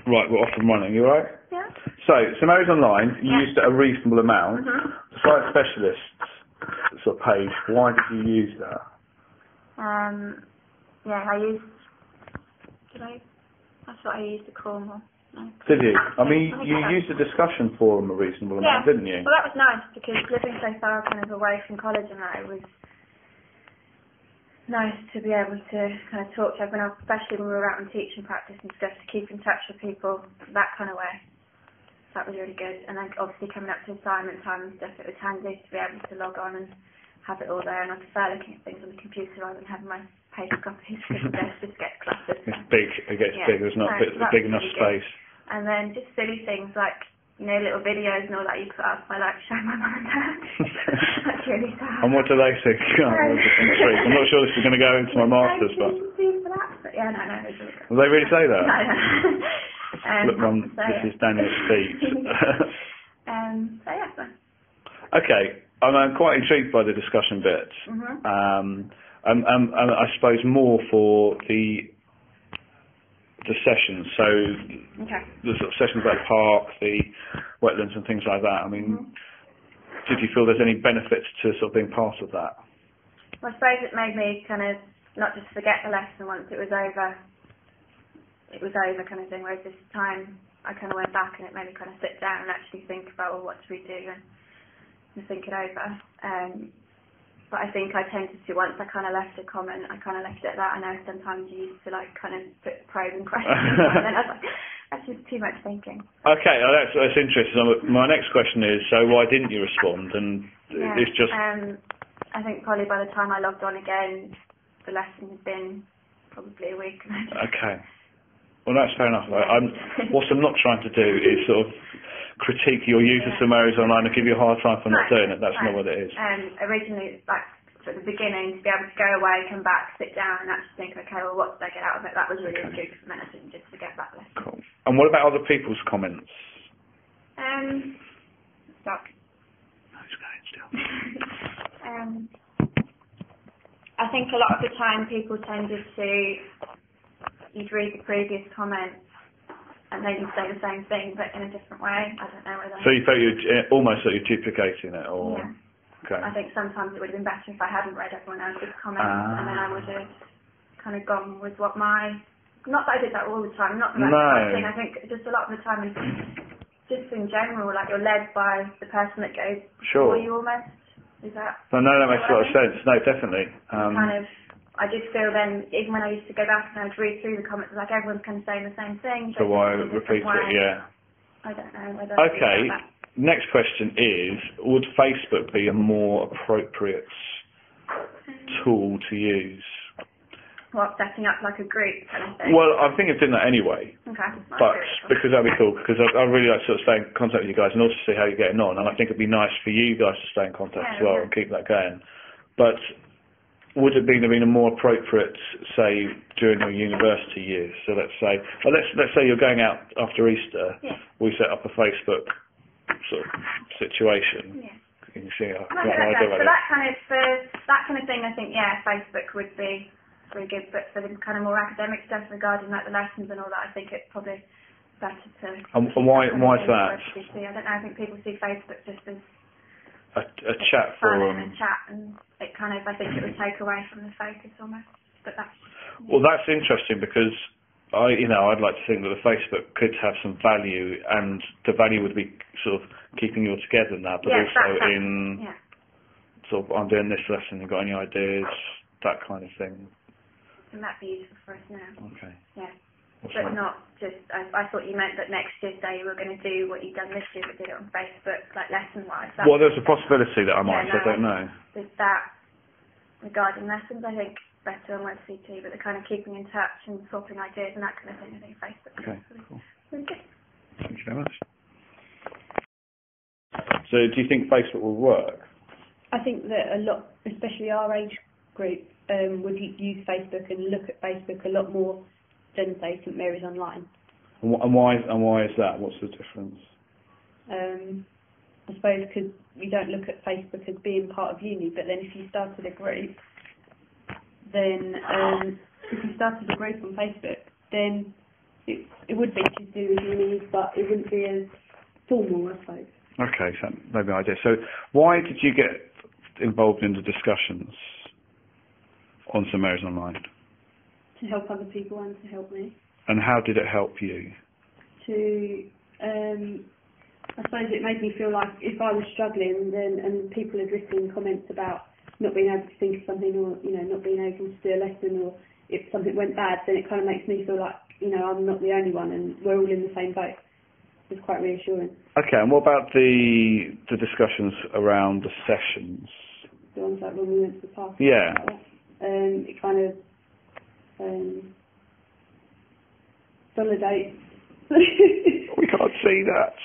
Right, we're off and running. You alright? Yeah. So Mary's online. You used a reasonable amount. The site specialists sort of page. Why did you use that? Yeah, that's what I used to call more. No. Did you? I mean, you used a discussion forum a reasonable amount, didn't you? Well, that was nice because living so far kind of away from college and that, it was nice to be able to kind of talk to everyone else, especially when we were out in teaching practice and stuff, to keep in touch with people that kind of way. That was really good. And then obviously coming up to assignment time and stuff, it was handy to be able to log on and have it all there. And I prefer looking at things on the computer rather than having my paper copies because the desk just gets cluttered. It's big. It gets big. There's not big enough space. And then just silly things like, you know, little videos and all that you put up. I like showing my mum and dad. That's really sad. And what do they think? I'm not sure this is going to go into my masters, but yeah, no, it's really good. Will they really say that? No. Look, Mum, this is Daniel's speech. So yeah. So. Okay, I'm quite intrigued by the discussion bits. And I suppose more for the sessions. So the sort of sessions about the park, the wetlands and things like that. I mean, did you feel there's any benefits to sort of being part of that? Well, I suppose it made me kind of not just forget the lesson once it was over. It was over kind of thing, whereas this time I kind of went back and it made me kind of sit down and actually think about, well, what do we do and think it over. But I think I tended to, once I kind of left a comment, I kind of left it at that. I know sometimes you used to like kind of put probing questions and then I was like, that's just too much thinking. Okay, that's interesting. My next question is, so why didn't you respond? And it's just... I think probably by the time I logged on again, the lesson had been probably a week. Okay. Well, that's fair enough. What I'm not trying to do is sort of critique your use of Mary's online and give you a hard time for not doing it. That's not what it is. Originally, like at the beginning, to be able to go away, come back, sit down, and actually think, okay, well, what did I get out of it? That was really good for me. I didn't just forget that lesson. Cool. And what about other people's comments? Stop. No, it's going still. I think a lot of the time people tended to, you'd read the previous comments and then you'd say the same thing but in a different way. I don't know whether... So you felt almost like you're duplicating it, or... Yeah. Okay. I think sometimes it would have been better if I hadn't read everyone else's comments and then I would have kind of gone with what my... Not that I did that all the time, not that that's thing. I think just a lot of the time is just in general, like you're led by the person that goes before you almost. Is that... No, that makes a lot of sense. No, definitely. I did feel then, even when I used to go back and I would read through the comments, like everyone's kind of saying the same thing. So why repeat it? Yeah. I don't know whether... Okay, next question is, would Facebook be a more appropriate tool to use? What, setting up like a group kind of thing? Well, I think of doing that anyway. Okay. But because that'd be cool, because I really like to sort of stay in contact with you guys and also see how you're getting on. And I think it'd be nice for you guys to stay in contact as well and keep that going. But would it be a more appropriate, say, during your university years? So let's say you're going out after Easter. We set up a Facebook sort of situation. You can see how for that kind of thing, I think Facebook would be really good. But for the kind of more academic stuff regarding like the lessons and all that, I think it's probably better to. And why is that? I don't know. I think people see Facebook just as a chat forum. A chat, and it kind of, I think it would take away from the focus almost. But that's... Well, that's interesting because I'd like to think that the Facebook could have some value, and the value would be sort of keeping you all together now, but sort of, I'm doing this lesson, you got any ideas, that kind of thing. And that'd be useful for us now. Okay. Yeah. But not just, I thought you meant that next year, say, you were going to do what you've done this year, but did it on Facebook, like lesson-wise. Well, there's a possibility that I might, so I don't know. There's that regarding lessons, I think, better on WebCT, but the kind of keeping in touch and swapping ideas and that kind of thing, I think Facebook. Okay, cool. Really good. Thank you very much. So do you think Facebook will work? I think that a lot, especially our age group, would use Facebook and look at Facebook a lot more than say St Mary's Online. And why is that? What's the difference? I suppose because you don't look at Facebook as being part of uni, but then if you started a group, then on Facebook, then it would be to do with unis, but it wouldn't be as formal, I suppose. Okay, so maybe an idea. So why did you get involved in the discussions on St Mary's Online? To help other people and to help me. And how did it help you? I suppose it made me feel like if I was struggling and people had written comments about not being able to think of something or, not being able to do a lesson or if something went bad, then it kind of makes me feel like, I'm not the only one and we're all in the same boat. It's quite reassuring. Okay, and what about the discussions around the sessions? The ones like when we went to the park. Yeah. It kind of validates. We can't see that.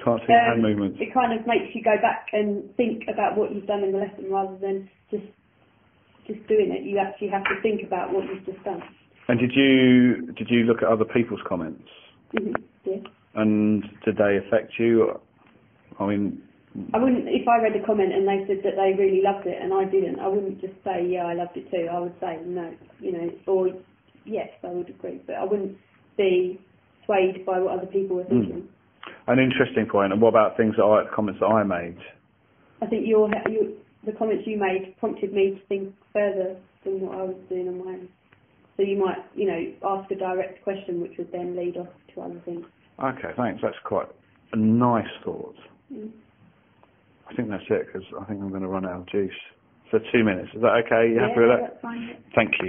Can't see hand movements. It kind of makes you go back and think about what you've done in the lesson rather than just doing it. You actually have to think about what you've just done. And did you look at other people's comments? Mm-hmm. Yeah. And did they affect you? I mean, I wouldn't, if I read a comment and they said that they really loved it and I didn't, I wouldn't just say, yeah, I loved it too. I would say no, or yes, I would agree. But I wouldn't be swayed by what other people were thinking. An interesting point. And what about comments that I made? I think the comments you made prompted me to think further than what I was doing on my own. So you might, ask a direct question which would then lead off to other things. Okay, thanks. That's quite a nice thought. Mm. I think that's it because I think I'm going to run out of juice. So 2 minutes. Is that okay? You happy with that? That's fine. Thank you.